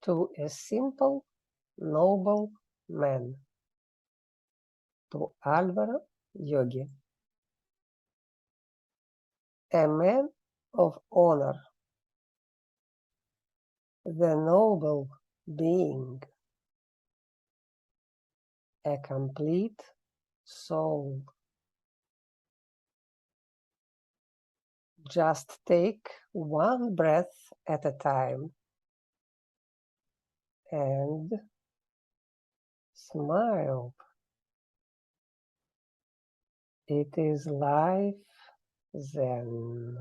to a simple, noble man, to Alvaro Yogi, a man of honor, the noble being, a complete soul. Just take one breath at a time and smile. It is life then.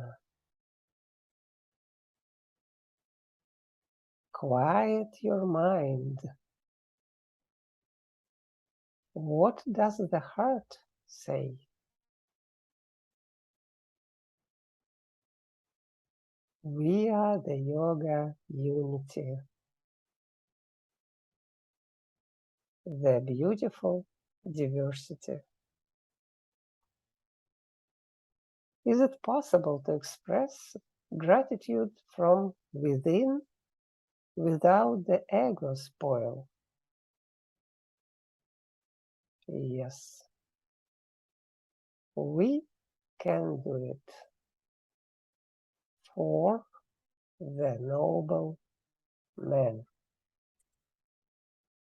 Quiet your mind. What does the heart say? We are the yoga unity, the beautiful diversity. Is it possible to express gratitude from within without the ego spoil? Yes, we can do it for the noble man.